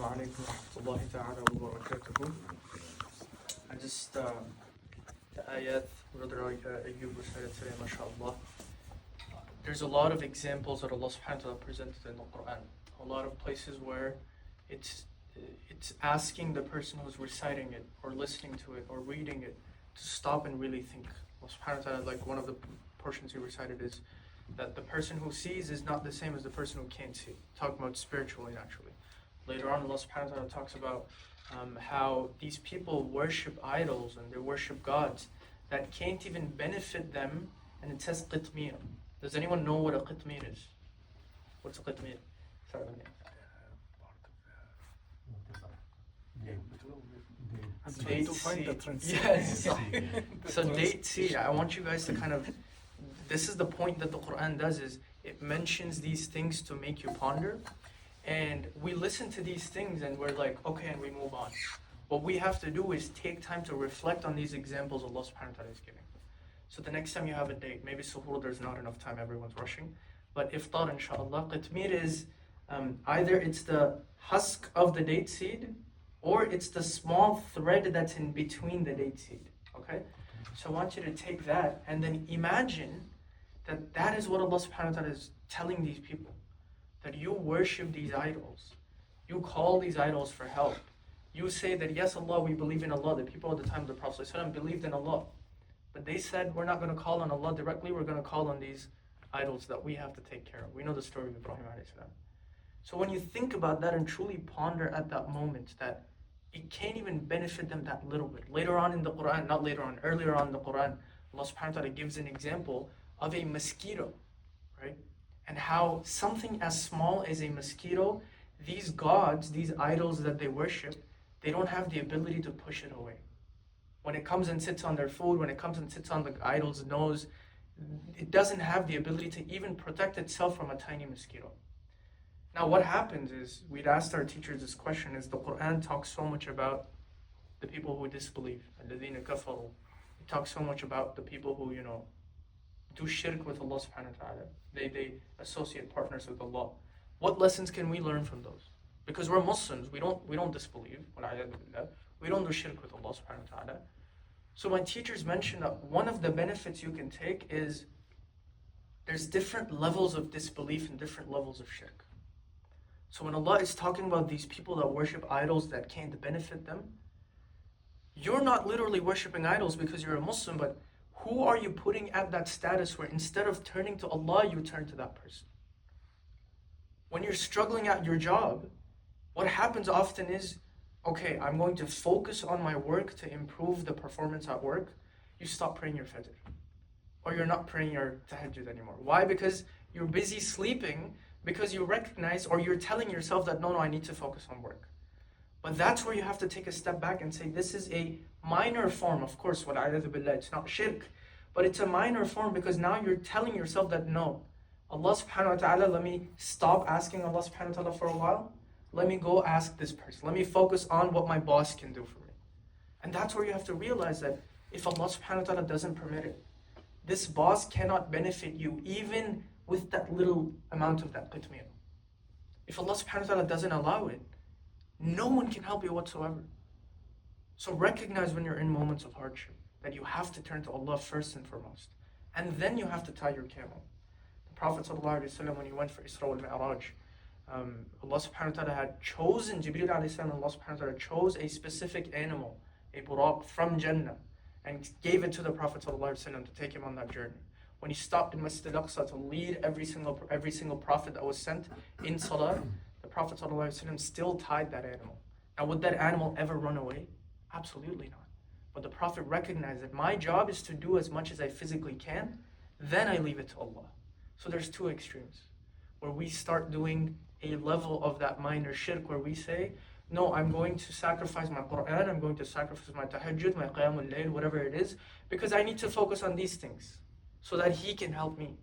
Assalamu alaikum wa rahmatullahi ta'ala wa barakatuhu. I just, the ayat Brother Ayyub recited today, mashallah. There's a lot of examples that Allah subhanahu wa ta'ala presented in the Quran. A lot of places where it's asking the person who's reciting it or listening to it or reading it to stop and really think. Allah subhanahu wa ta'ala, like one of the portions he recited is that the person who sees is not the same as the person who can't see. Talking about spiritually, naturally. Later on, Allah subhanahu wa ta'ala talks about how these people worship idols and they worship gods that can't even benefit them, and it says qitmir. Does anyone know what a qitmir is? What's a qitmir? Sorry, Date seed. Yes. So date seed. I want you guys to kind of. This is the point that the Quran does, is it mentions these things to make you ponder, and we listen to these things and we're like, okay, and we move on. What we have to do is take time to reflect on these examples Allah subhanahu wa ta'ala is giving. So the next time you have a date, maybe suhoor, there's not enough time, everyone's rushing, but iftar, inshallah, qitmir is either it's the husk of the date seed or it's the small thread that's in between the date seed, okay? So I want you to take that and then imagine that that is what Allah subhanahu wa ta'ala is telling these people. That you worship these idols. You call these idols for help. You say that, yes, Allah, we believe in Allah. The people at the time of the Prophet ﷺ believed in Allah. But they said, we're not going to call on Allah directly, we're going to call on these idols that we have to take care of. We know the story of Ibrahim alayhi salam. So when you think about that and truly ponder at that moment that it can't even benefit them that little bit. Later on in the Quran, not later on, earlier on in the Quran, Allah subhanahu wa ta'ala gives an example of a mosquito, right? And how something as small as a mosquito, these gods, these idols that they worship, they don't have the ability to push it away. When it comes and sits on their food, when it comes and sits on the idol's nose, it doesn't have the ability to even protect itself from a tiny mosquito. Now what happens is, we'd asked our teachers this question, is the Quran talks so much about the people who disbelieve, الَّذِينَ كَفَرُوا. It talks so much about the people who, do shirk with Allah subhanahu wa ta'ala. They associate partners with Allah. What lessons can we learn from those? Because we're Muslims, we don't disbelieve. We don't do shirk with Allah subhanahu wa ta'ala. So my teachers mentioned that one of the benefits you can take is there's different levels of disbelief and different levels of shirk. So when Allah is talking about these people that worship idols that can't benefit them, you're not literally worshiping idols because you're a Muslim, but who are you putting at that status where instead of turning to Allah, you turn to that person? When you're struggling at your job, what happens often is, okay, I'm going to focus on my work to improve the performance at work. You stop praying your fajr. Or you're not praying your tahajjud anymore. Why? Because you're busy sleeping, because you recognize, or you're telling yourself that, no, I need to focus on work. But that's where you have to take a step back and say, this is a minor form, of course, وَالْعَيَاذُ بِاللَّهِ, it's not shirk, but it's a minor form because now you're telling yourself that, no, Allah subhanahu wa ta'ala, let me stop asking Allah subhanahu wa ta'ala for a while, let me go ask this person, let me focus on what my boss can do for me. And that's where you have to realize that if Allah subhanahu wa ta'ala doesn't permit it, this boss cannot benefit you even with that little amount of that qitmir. If Allah subhanahu wa ta'ala doesn't allow it, no one can help you whatsoever. So recognize when you're in moments of hardship that you have to turn to Allah first and foremost. And then you have to tie your camel. The Prophet ﷺ, when he went for Isra wal Mi'raj, Allah subhanahu wa ta'ala had chosen, Jibreel alayhi salam, Allah subhanahu wa ta'ala chose a specific animal, a buraq from Jannah, and gave it to the Prophet ﷺ to take him on that journey. When he stopped in Masjid al-Aqsa to lead every single prophet that was sent in Salah, the Prophet ﷺ still tied that animal. Now would that animal ever run away? Absolutely not. But the Prophet recognized that my job is to do as much as I physically can, then I leave it to Allah. So there's two extremes, where we start doing a level of that minor shirk where we say, no, I'm going to sacrifice my Quran, I'm going to sacrifice my tahajjud, my qiyamul layl, whatever it is, because I need to focus on these things so that He can help me.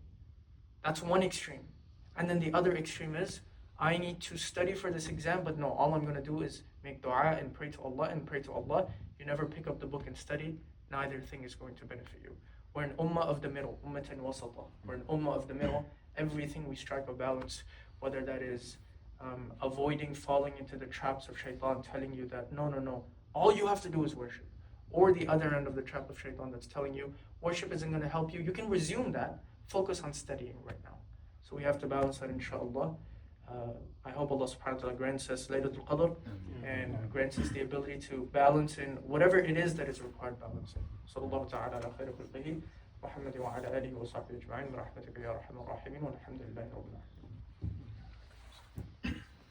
That's one extreme. And then the other extreme is, I need to study for this exam, but no, all I'm going to do is make dua and pray to Allah and pray to Allah. You never pick up the book and study, neither thing is going to benefit you. We're an ummah of the middle, ummatan wasata. We're an ummah of the middle. Everything we strike a balance, whether that is avoiding falling into the traps of shaitan telling you that no, all you have to do is worship. Or the other end of the trap of shaitan that's telling you worship isn't going to help you. You can resume that. Focus on studying right now. So we have to balance that, inshallah. I hope Allah subhanahu wa ta'ala grants us Laylatul Qadr and grants us the ability to balance in whatever it is that is required balancing. Sallallahu ta'ala ala khayri khalqihi Muhammad wa ala alihi wa sahbihi ajma'in bi rahmatika ya arhamar rahimin walhamdulillahi rabbil alamin.